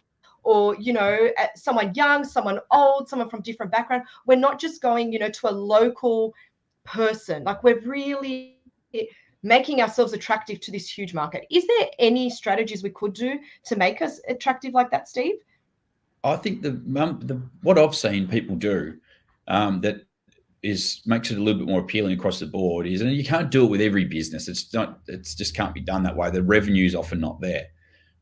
or, you know, someone young, someone old, someone from different background. We're not just going, you know, to a local person. Like, we're really making ourselves attractive to this huge market. Is there any strategies we could do to make us attractive like that, Steve? I think what I've seen people do that makes it a little bit more appealing across the board is, and you can't do it with every business. It's just can't be done that way. The revenue's often not there.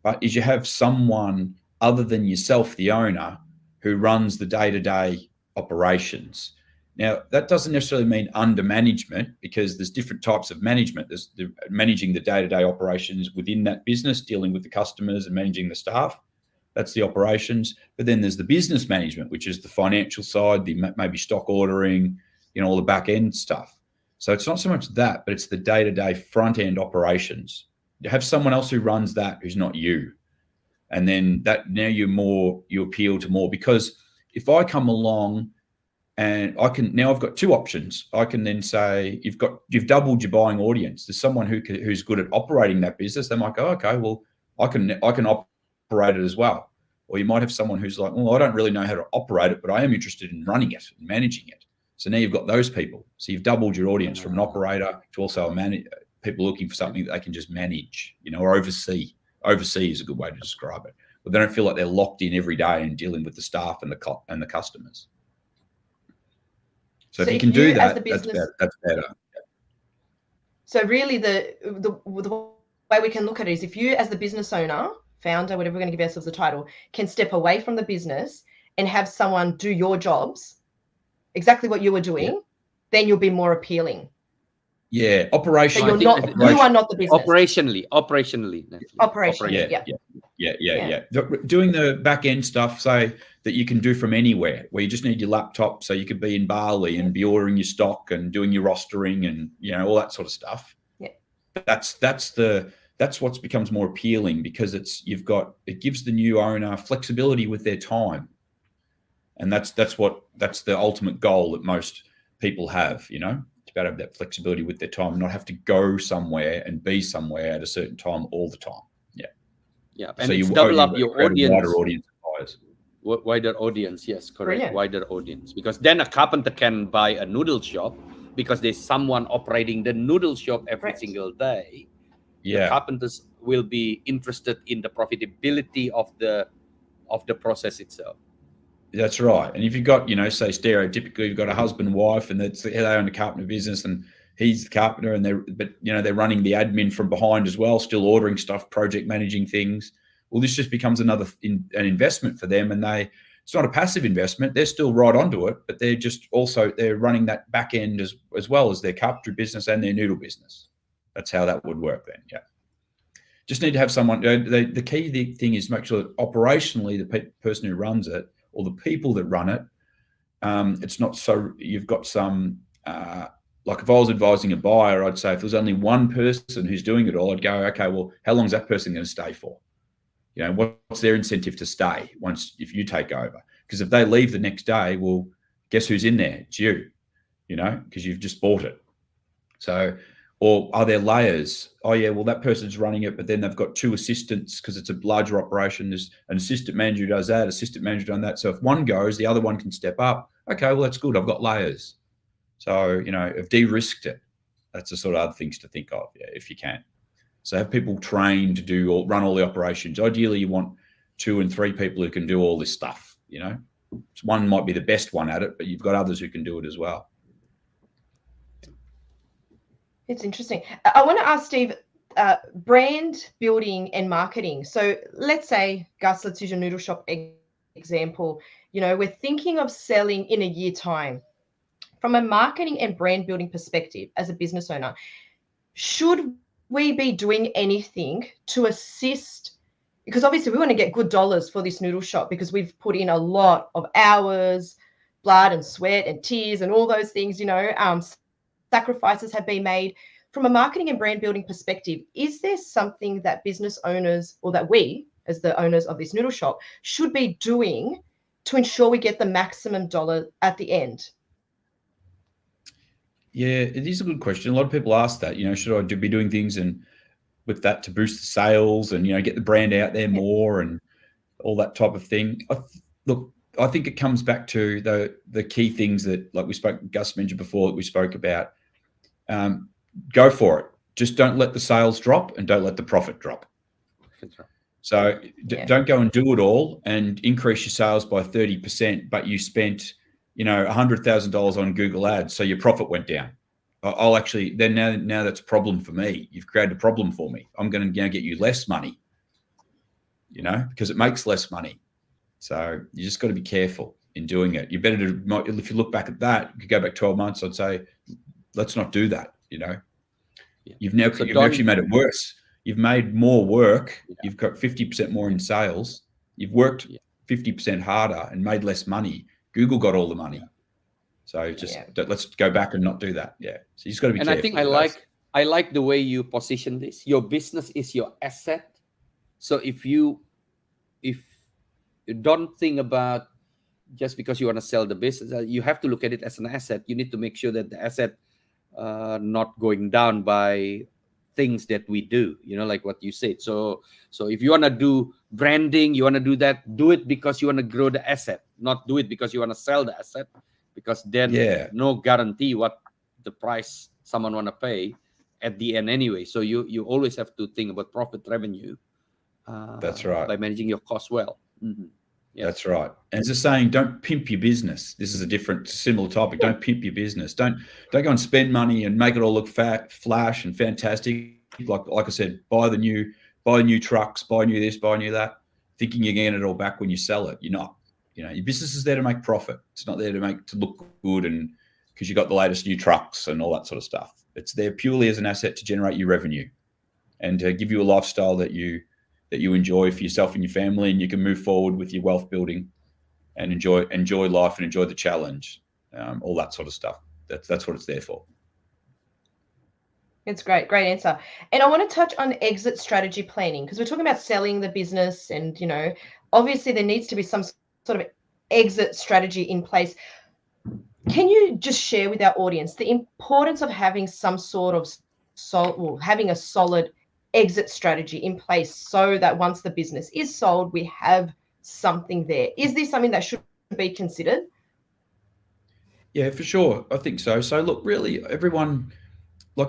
But is you have someone other than yourself, the owner, who runs the day-to-day operations. Now, that doesn't necessarily mean under management, because there's different types of management. There's managing the day-to-day operations within that business, dealing with the customers and managing the staff. That's the operations. But then there's the business management, which is the financial side, the maybe stock ordering, you know, all the back end stuff. So it's not so much that, but it's the day-to-day front end operations. You have someone else who runs that who's not you. And then now you appeal to more, because if I come along and I've got two options. I can then say, you've doubled your buying audience. There's someone who's good at operating that business. They might go, okay, well, I can operate it as well. Or you might have someone who's like, well, I don't really know how to operate it, but I am interested in running it and managing it. So now you've got those people. So you've doubled your audience from an operator to also people looking for something that they can just manage, you know, or oversee. Oversee is a good way to describe it. But they don't feel like they're locked in every day and dealing with the staff and the customers. So if you can do that, that's better. So really the way we can look at it is, if you as the business owner, founder, whatever we're going to give ourselves a title, can step away from the business and have someone do your jobs, exactly what you were doing, then you'll be more appealing. Yeah, operationally. So you are not the business. Operationally. Yeah. Doing the back end stuff, say, that you can do from anywhere, where you just need your laptop, so you could be in Bali and be ordering your stock and doing your rostering and, you know, all that sort of stuff. Yeah. That's what becomes more appealing, because it gives the new owner flexibility with their time. And that's the ultimate goal that most people have, you know. It's about to have that flexibility with their time, not have to go somewhere and be somewhere at a certain time all the time. Yeah, and so you double up your audience. Wider audience of buyers. Wider audience, yes, correct. Brilliant. Wider audience, because then a carpenter can buy a noodle shop because there's someone operating the noodle shop every single day. Yeah, the carpenters will be interested in the profitability of the process itself. That's right. And if you've got, you know, say stereotypically, you've got a husband and wife, and they own a carpenter business, and he's the carpenter, and they're running the admin from behind as well, still ordering stuff, project managing things. Well, this just becomes an investment for them, and it's not a passive investment. They're still right onto it, but they're running that back end as well as their carpentry business and their noodle business. That's how that would work then. Yeah. Just need to have someone. The key thing is make sure that operationally the person who runs it, or the people that run it, it's not so you've got some, like if I was advising a buyer, I'd say if there's only one person who's doing it all, I'd go, okay, well, how long is that person going to stay for? You know, what's their incentive to stay if you take over? Because if they leave the next day, well, guess who's in there? It's you know, because you've just bought it. So, or are there layers? Oh yeah, well, that person's running it, but then they've got two assistants because it's a larger operation. There's an assistant manager who does that, assistant manager doing that. So if one goes, the other one can step up. Okay, well, that's good. I've got layers. So, you know, I've de-risked it. That's the sort of other things to think of, yeah, if you can. So have people trained to run all the operations. Ideally, you want 2 and 3 people who can do all this stuff, you know. One might be the best one at it, but you've got others who can do it as well. It's interesting. I want to ask Steve, brand building and marketing. So let's say, Gus, let's use your noodle shop example. You know, we're thinking of selling in a year time. From a marketing and brand building perspective, as a business owner, should we be doing anything to assist? Because obviously we want to get good dollars for this noodle shop, because we've put in a lot of hours, blood and sweat and tears and all those things, you know, sacrifices have been made. From a marketing and brand building perspective, is there something that business owners, or that we as the owners of this noodle shop, should be doing to ensure we get the maximum dollar at the end? Yeah, it is a good question. A lot of people ask that, should I be doing things and with that to boost the sales and, get the brand out there more and all that type of thing. Look, I think it comes back to the key things that, like Gus mentioned before, that we spoke about. Go for it. Just don't let the sales drop and don't let the profit drop. So don't go and do it all and increase your sales by 30%, but you spent, $100,000 on Google ads, so your profit went down. I'll actually, then now that's a problem for me. You've created a problem for me. I'm going to get you less money, because it makes less money. So you just got to be careful in doing it. You better to, if you look back at that, you could go back 12 months, I'd say, let's not do that. You've actually made it worse. You've made more work. Yeah. You've got 50% more in sales. You've worked 50% harder and made less money. Google got all the money. So let's go back and not do that. Yeah. So you just got to be careful. And I think I like the way you position this. Your business is your asset. So if you don't think about just because you want to sell the business, you have to look at it as an asset. You need to make sure that the asset not going down by things that we do, like what you said. So if you want to do branding, you want to do that, do it because you want to grow the asset, not do it because you want to sell the asset, because then no guarantee what the price someone want to pay at the end anyway. So you always have to think about profit revenue. That's right. By managing your costs well. Mm-hmm. Yes. That's right. And it's a saying, don't pimp your business. This is a similar topic. Don't pimp your business. Don't go and spend money and make it all look flash and fantastic. Like I said, buy new trucks, buy new this, buy new that, thinking you're getting it all back when you sell it. You're not. Your business is there to make profit. It's not there to look good and because you got the latest new trucks and all that sort of stuff. It's there purely as an asset to generate your revenue and to give you a lifestyle that you enjoy for yourself and your family, and you can move forward with your wealth building and enjoy life and enjoy the challenge, all that sort of stuff. That's what it's there for. It's great answer. And I want to touch on exit strategy planning, because we're talking about selling the business and, obviously there needs to be some sort of exit strategy in place. Can you just share with our audience the importance of having some sort of having a solid exit strategy in place so that once the business is sold, we have something there? Is this something that should be considered? Yeah, for sure. I think so. So look, really everyone,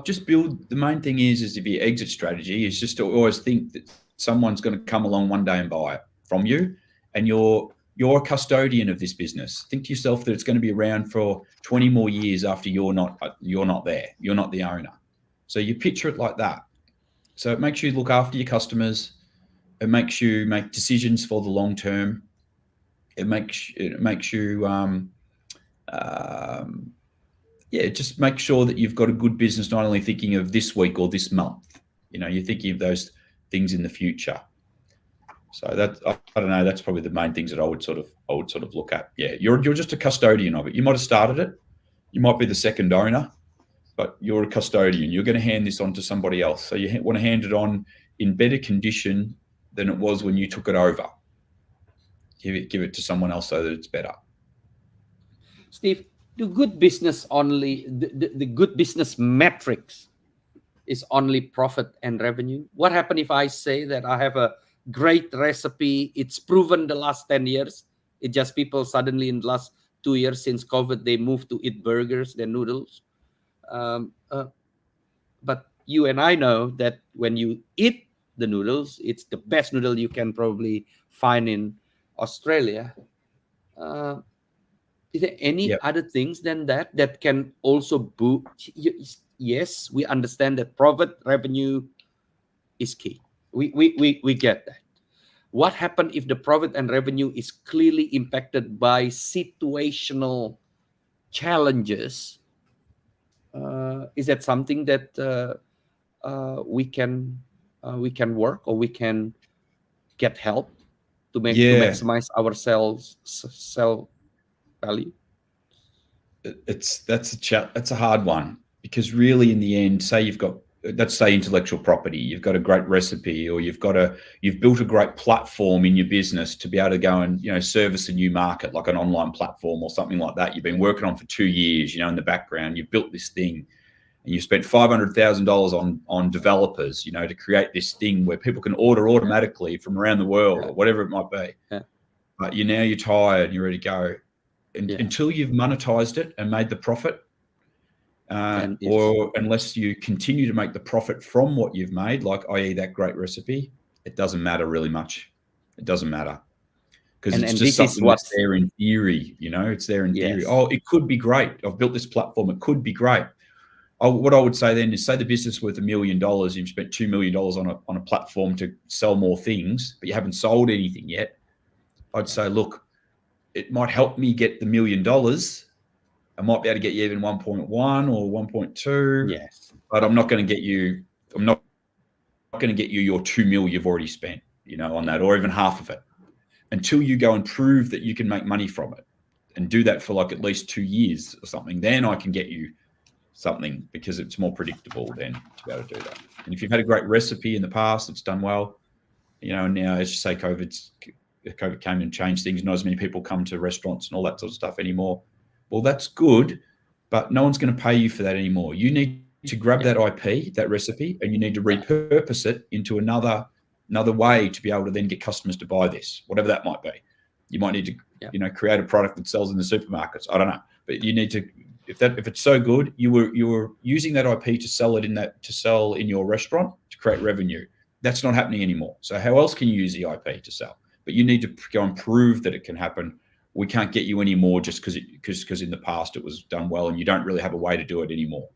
just build, the main thing is if your exit strategy is just to always think that someone's going to come along one day and buy it from you, and you're a custodian of this business. Think to yourself that it's going to be around for 20 more years after you're not there. You're not the owner. So you picture it like that. So it makes you look after your customers. It makes you make decisions for the long term. It makes you, just make sure that you've got a good business, not only thinking of this week or this month. You're thinking of those things in the future. So I don't know. That's probably the main things that I would sort of look at. Yeah, you're just a custodian of it. You might have started it. You might be the second owner, but you're a custodian. You're going to hand this on to somebody else. So you want to hand it on in better condition than it was when you took it over. Give it to someone else so that it's better. Steve, do good business only, the good business metrics is only profit and revenue? What happens if I say that I have a great recipe, it's proven the last 10 years, it just people suddenly in the last 2 years since COVID, they moved to eat burgers, then noodles. But you and I know that when you eat the noodles, it's the best noodle you can probably find in Australia. Is there any other things than that can also boost? Yes, we understand that profit revenue is key. We get that. What happens if the profit and revenue is clearly impacted by situational challenges? Is that something that we can work, or we can get help to maximize our sell value? That's a hard one, because really in the end, say you've got let's say intellectual property, you've got a great recipe, or you've built a great platform in your business to be able to go and, you know, service a new market, like an online platform or something like that. You've been working on for 2 years, you know, in the background, you've built this thing, and you spent $500,000 on developers, you know, to create this thing where people can order automatically from around the world, or whatever it might be. But you're tired and you're ready to go. Until you've monetized it and made the profit, or unless you continue to make the profit from what you've made, like i.e. that great recipe, it doesn't matter really much. It doesn't matter, because it's just something that's there in theory, you know, it's there in theory. Oh, it could be great. I've built this platform. It could be great. What I would say then is, say the business worth $1 million, you've spent $2 million on a platform to sell more things, but you haven't sold anything yet. I'd say, look, it might help me get the $1 million. I might be able to get you even 1.1 or 1.2. Yes. But I'm not going to get you, your 2 mil you've already spent, you know, on that, or even half of it, until you go and prove that you can make money from it, and do that for like at least 2 years or something. Then I can get you something, because it's more predictable then to be able to do that. And if you've had a great recipe in the past that's done well, you know, and now, as you say, COVID came and changed things. Not as many people come to restaurants and all that sort of stuff anymore. Well, that's good, but no one's going to pay you for that anymore. You need to grab that IP, that recipe, and you need to repurpose it into another way to be able to then get customers to buy this, whatever that might be. You might need to, you know, create a product that sells in the supermarkets. I don't know, but you need to, if it's so good, you were using that IP to sell in your restaurant to create revenue. That's not happening anymore. So how else can you use the IP to sell? But you need to go and prove that it can happen. We can't get you any more just because in the past it was done well, and you don't really have a way to do it anymore.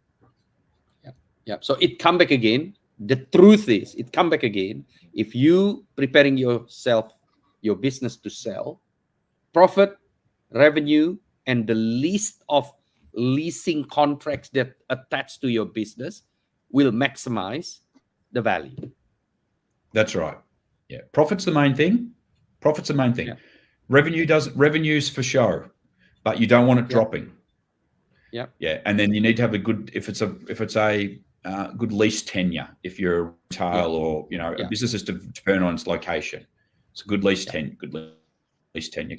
Yeah. So it come back again. The truth is, it come back again. If you preparing yourself, your business to sell, profit, revenue, and the list of leasing contracts that attach to your business will maximize the value. That's right. Yeah. Profit's the main thing. Yeah. Revenue's for show, but you don't want it dropping. Yeah. Yeah. And then you need to have a good, if it's a good lease tenure, if you're a retail or, you know, a business is to depend on its location. It's a good lease tenure, good lease tenure.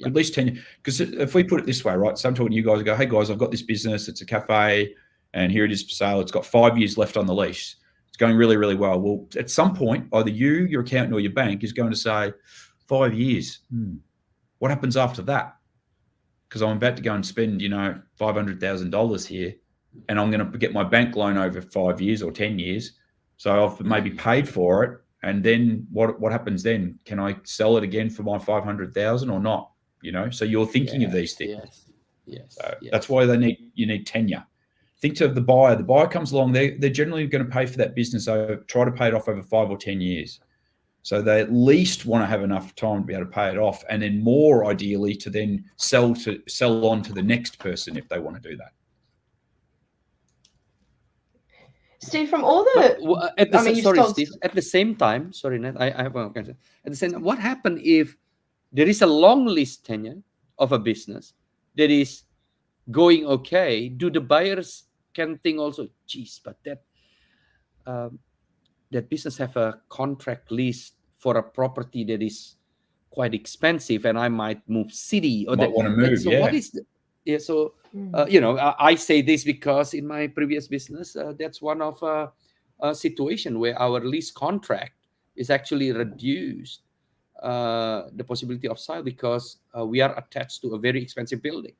Because if we put it this way, right, sometimes when you guys go, hey guys, I've got this business, it's a cafe, and here it is for sale. It's got 5 years left on the lease. It's going really, really well. Well, at some point, either you, your accountant, or your bank is going to say, 5 years. What happens after that? Because I'm about to go and spend, you know, $500,000 here, and I'm going to get my bank loan over 5 years or 10 years. So I've maybe paid for it. And then what happens then? Can I sell it again for my 500,000 or not? You know, so you're thinking of these things. Yes. That's why you need tenure. Think of the buyer. The buyer comes along, they're generally going to pay for that business, try to pay it off over 5 or 10 years. So they at least want to have enough time to be able to pay it off, and then more ideally to then sell on to the next person if they want to do that. Steve, from all the Steve, at the same time, sorry, Nat, I have one question. At the same time, what happens if there is a long lease tenure of a business that is going okay? Do the buyers can think also, geez, but that business have a contract lease for a property that is quite expensive, and I might move city, or might want to move. So what is you know, I say this because in my previous business, that's one of a situation where our lease contract is actually reduced the possibility of sale because we are attached to a very expensive building.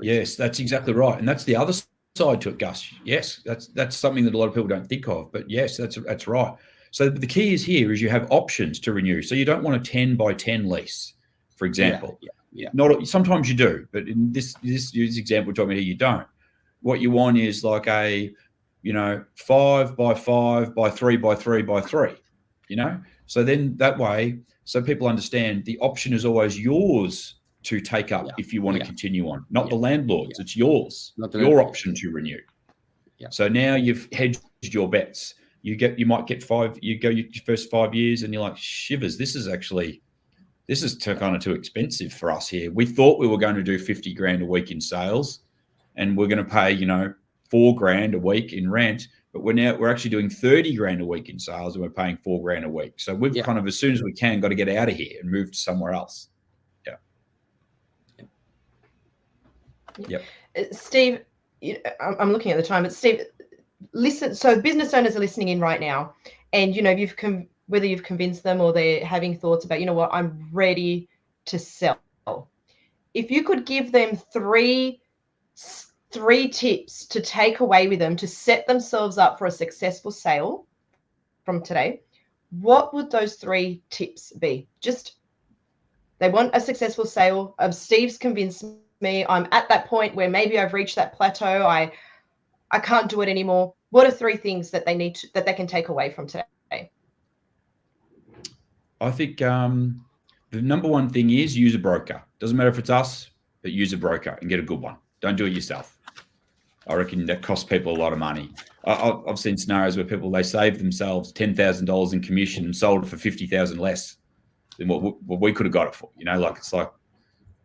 Yes, that's exactly right, and that's the other side to it, Gus. Yes, that's something that a lot of people don't think of, but yes, that's right. So the key is you have options to renew. So you don't want a 10 by 10 lease, for example. Yeah. Not sometimes you do, but in this example we're talking about here, you don't. What you want is like a, you know, 5 by 5 by 3 by 3 by 3. You know, so then that way, so people understand the option is always yours to take up if you want to continue on, not the landlord's. It's yours, your option to renew. So now you've hedged your bets. You might get 5. You go your first 5 years, and you're like, shivers. This is kind of too expensive for us here. We thought we were going to do 50 grand a week in sales, and we're going to pay, you know, $4 grand a week in rent. but we're actually doing 30 grand a week in sales, and we're paying 4 grand a week. So we've kind of, as soon as we can, got to get out of here and move to somewhere else. Yep. Steve, I'm looking at the time, but Steve, listen. So business owners are listening in right now, and whether you've convinced them or they're having thoughts about, you know what, I'm ready to sell. If you could give them three tips to take away with them to set themselves up for a successful sale from today, what would those 3 tips be? Just, they want a successful sale. Steve's convinced me. I'm at that point where maybe I've reached that plateau. I can't do it anymore. What are 3 things that they can take away from today? I think the number one thing is use a broker. Doesn't matter if it's us, but use a broker and get a good one. Don't do it yourself. I reckon that costs people a lot of money. I've seen scenarios where they save themselves $10,000 in commission and sold it for $50,000 less than what we could have got it for. It's like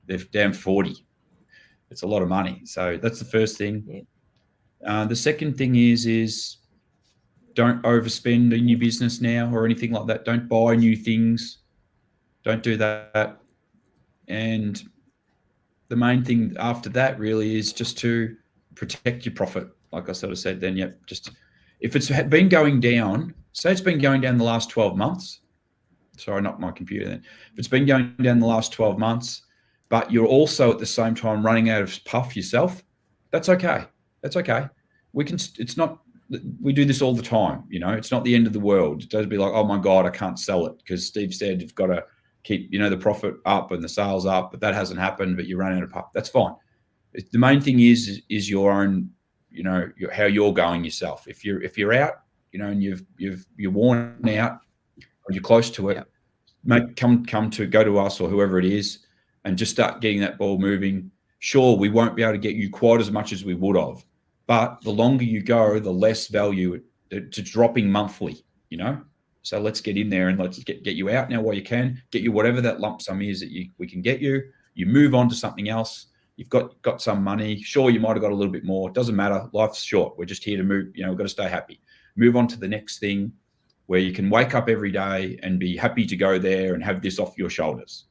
they're down 40. It's a lot of money. So that's the first thing. Yeah. The second thing is don't overspend in your business now or anything like that. Don't buy new things. Don't do that. And the main thing after that really is just to protect your profit. Like I sort of said then, just if it's been going down, say it's been going down the last 12 months. Sorry, not my computer then. If it's been going down the last 12 months, but you're also at the same time running out of puff yourself, that's okay. That's okay. We do this all the time. It's not the end of the world. It doesn't be like, oh my God, I can't sell it because Steve said you've got to keep, the profit up and the sales up, but that hasn't happened, but you run out of puff. That's fine. The main thing is your own, how you're going yourself. If you're out, and you're worn out or you're close to it, go to us or whoever it is and just start getting that ball moving. Sure, we won't be able to get you quite as much as we would have, but the longer you go, the less value it's dropping monthly, So let's get in there and let's get you out now while you can. Get you whatever that lump sum is that we can get you. You move on to something else. You've got some money. Sure, you might have got a little bit more. It doesn't matter. Life's short. We're just here to move. We've got to stay happy. Move on to the next thing where you can wake up every day and be happy to go there and have this off your shoulders.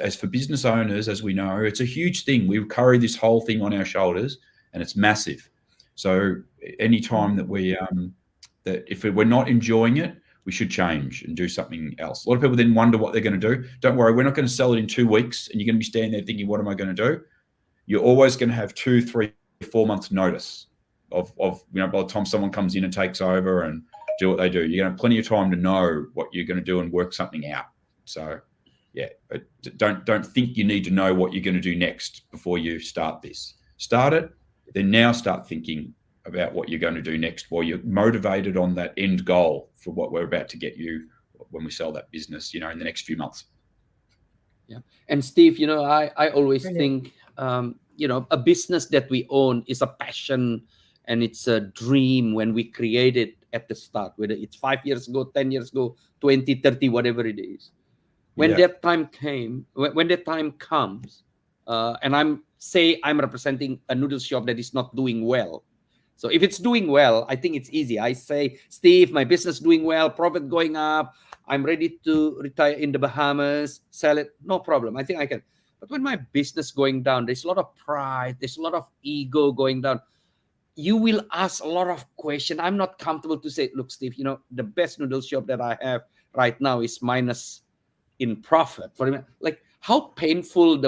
As for business owners, as we know, it's a huge thing. We carry this whole thing on our shoulders and it's massive. So anytime that that if we're not enjoying it, we should change and do something else. A lot of people then wonder what they're going to do. Don't worry, we're not going to sell it in 2 weeks and you're going to be standing there thinking, what am I going to do? You're always going to have 2, 3, 4 months notice of by the time someone comes in and takes over and do what they do. You're going to have plenty of time to know what you're going to do and work something out. So don't think you need to know what you're going to do next before you start this. Start it, then now start thinking about what you're going to do next while you're motivated on that end goal for what we're about to get you when we sell that business, in the next few months. Yeah. And Steve, I always think, a business that we own is a passion and it's a dream when we create it at the start, whether it's 5 years ago, 10 years ago, 20, 30, whatever it is. When that time comes, and I'm representing a noodle shop that is not doing well. So if it's doing well, I think it's easy. I say, Steve, my business doing well, profit going up. I'm ready to retire in the Bahamas, sell it. No problem. I think I can. But when my business going down, there's a lot of pride. There's a lot of ego going down. You will ask a lot of questions. I'm not comfortable to say, look, Steve, the best noodle shop that I have right now is minus in profit. Like how painful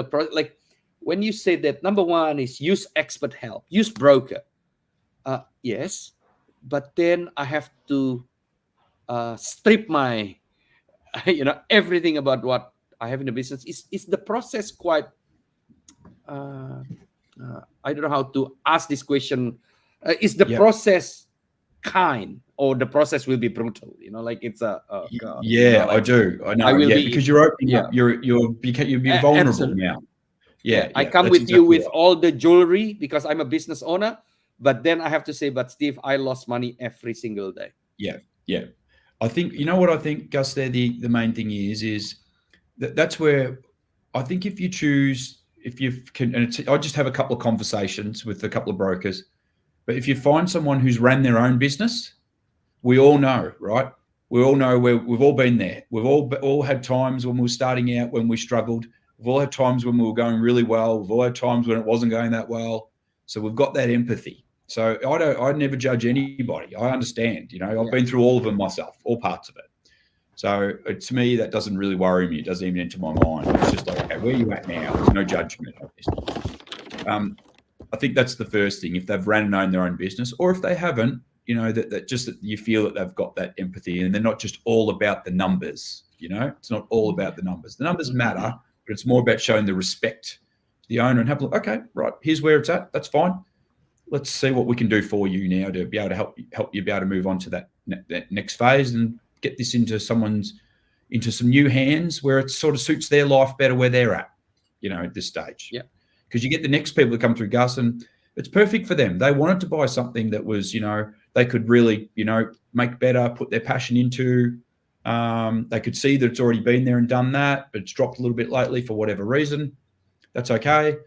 when you say that, number one is use expert help, use broker. Yes, but then I have to strip my, everything about what I have in the business. Is the process quite? I don't know how to ask this question. Is the process kind, or the process will be brutal? It's a. I do. I know. Because you're opening up. You'll be vulnerable absolutely. now. I come with you with all the jewelry because I'm a business owner. But then I have to say, but Steve, I lost money every single day. Yeah. I think, what I think, Gus, there, the main thing is that's where I think I just have a couple of conversations with a couple of brokers But if you find someone who's ran their own business, we all know, right? We all know where we've all been there. We've all had times when we were starting out, when we struggled. We've all had times when we were going really well. We've all had times when it wasn't going that well. So we've got that empathy. So I never judge anybody. I understand, I've been through all of them myself, all parts of it. So to me, that doesn't really worry me. It doesn't even enter my mind. It's just like, okay, where are you at now? There's no judgment, obviously. I think that's the first thing. If they've ran and owned their own business, or if they haven't, that you feel that they've got that empathy and they're not just all about the numbers. It's not all about the numbers. The numbers matter, but it's more about showing the respect to the owner and have, okay, right, here's where it's at. That's fine. Let's see what we can do for you now to be able to help you be able to move on to that next phase and get this into some new hands where it sort of suits their life better where they're at, at this stage. Yeah. Because you get the next people that come through Gus and it's perfect for them. They wanted to buy something that was, they could really, make better, put their passion into. They could see that it's already been there and done that, but it's dropped a little bit lately for whatever reason. That's okay.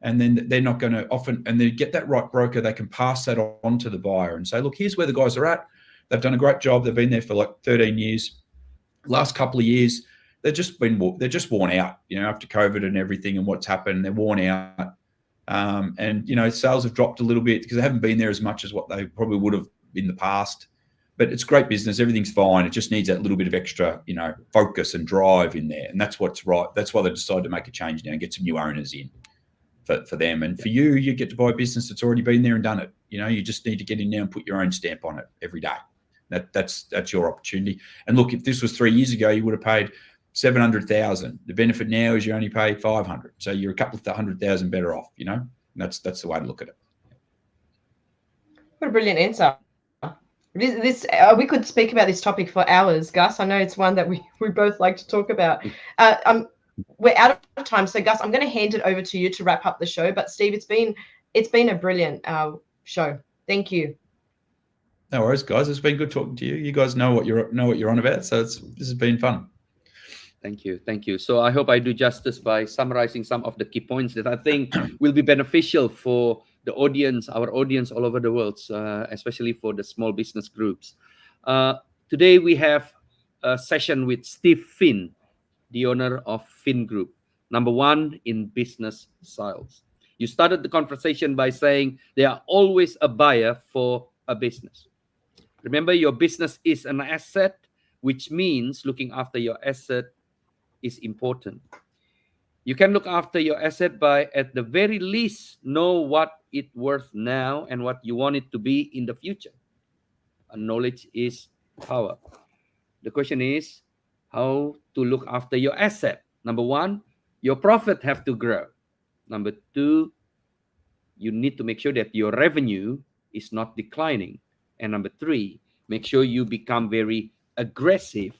And then they're not going to and they get that right broker, they can pass that on to the buyer and say, look, here's where the guys are at. They've done a great job. They've been there for like 13 years. Last couple of years, they're just worn out, after COVID and everything and what's happened. They're worn out. And, sales have dropped a little bit because they haven't been there as much as what they probably would have in the past. But it's great business. Everything's fine. It just needs that little bit of extra, focus and drive in there. And that's what's right. That's why they decided to make a change now and get some new owners in for them. And for you get to buy a business that's already been there and done it. You just need to get in there and put your own stamp on it every day. That's your opportunity. And look, if this was 3 years ago, you would have paid 700,000. The benefit now is you only pay 500. So you're a couple of 100,000 better off, And that's the way to look at it. What a brilliant answer. This we could speak about this topic for hours, Gus. I know it's one that we both like to talk about. We're out of time, so Gus, I'm going to hand it over to you to wrap up the show. But Steve, it's been a brilliant show. Thank you. No worries, guys. It's been good talking to you. You guys know what you're on about, so this has been fun. Thank you. So I hope I do justice by summarizing some of the key points that I think will be beneficial for the audience, our audience all over the world, especially for the small business groups. Today we have a session with Steve Finn, the owner of Finn Group, #1 in business sales. You started the conversation by saying there are always a buyer for a business. Remember, your business is an asset, which means looking after your asset is important. You can look after your asset by, at the very least, know what it's worth now and what you want it to be in the future. And knowledge is power. The question is how to look after your asset. #1, your profit have to grow. #2, you need to make sure that your revenue is not declining. And #3, make sure you become very aggressive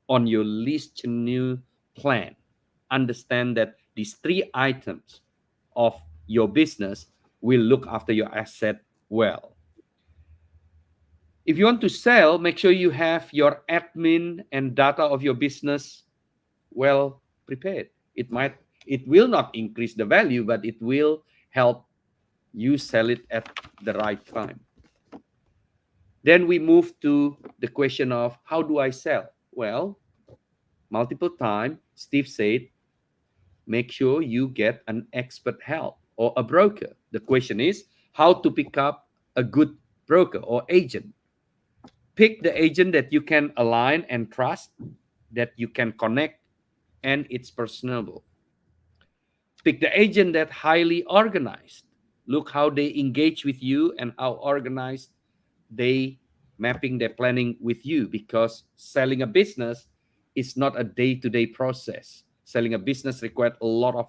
on your least new plan. Understand that these 3 items of your business will look after your asset well. If you want to sell, make sure you have your admin and data of your business well prepared. It will not increase the value, but it will help you sell it at the right time. Then we move to the question of how do I sell? Well, multiple times, Steve said, make sure you get an expert help or a broker. The question is how to pick up a good broker or agent. Pick the agent that you can align and trust, that you can connect, and it's personable. Pick the agent that highly organized. Look how they engage with you and how organized they mapping their planning with you, because selling a business is not a day-to-day process. Selling a business requires a lot of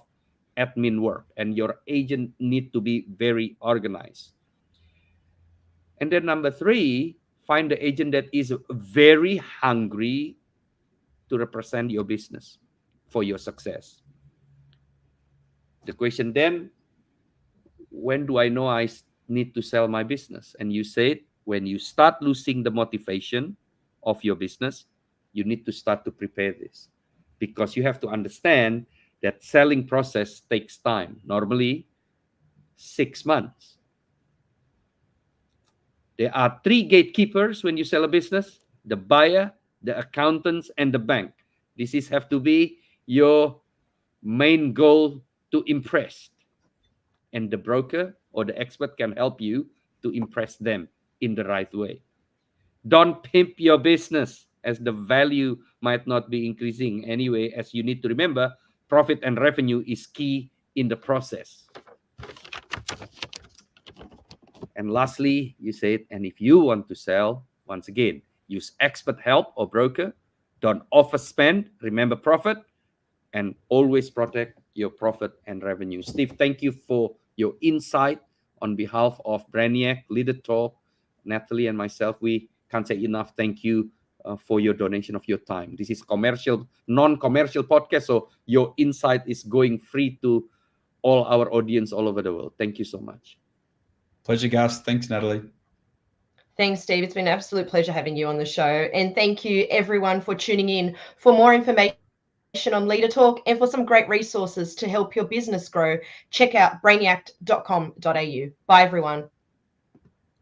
admin work, and your agent need to be very organized. And then #3, find the agent that is very hungry to represent your business for your success. The question then, when do I know I need to sell my business? And you said, when you start losing the motivation of your business, you need to start to prepare this, because you have to understand that selling process takes time, normally 6 months. There are 3 gatekeepers when you sell a business: the buyer, the accountants, and the bank. This have to be your main goal to impress. And the broker or the expert can help you to impress them in the right way. Don't pimp your business, as the value might not be increasing anyway, as you need to remember profit and revenue is key in the process. And lastly, you said, and if you want to sell, once again, use expert help or broker. Don't overspend. Remember profit, and always protect your profit and revenue. Steve, thank you for your insight on behalf of Brainiact, Leader Talk, Natalie, and myself. We can't say enough thank you for your donation of your time. This is commercial, non-commercial podcast, so your insight is going free to all our audience all over the world. Thank you so much. Pleasure, Gus. Thanks, Natalie. Thanks, Steve. It's been an absolute pleasure having you on the show. And thank you, everyone, for tuning in. For more information on Leader Talk and for some great resources to help your business grow, check out brainiact.com.au. Bye, everyone.